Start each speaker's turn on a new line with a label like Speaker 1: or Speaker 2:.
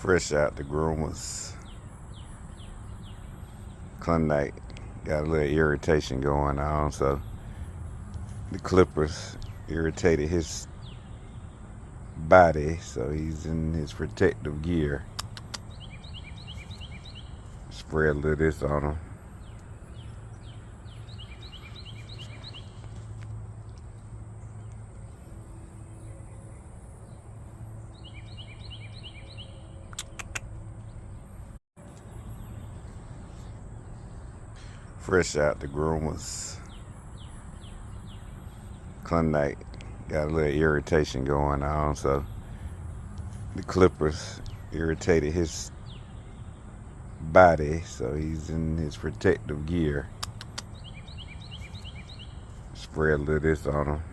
Speaker 1: Fresh out the groomers. Night got a little irritation going on, so the clippers irritated his body, so he's in his protective gear. Spray a little of this on him. Fresh out the groomers. Night got a little irritation going on, so the clippers irritated his body, so he's in his protective gear. Spray a little of this on him.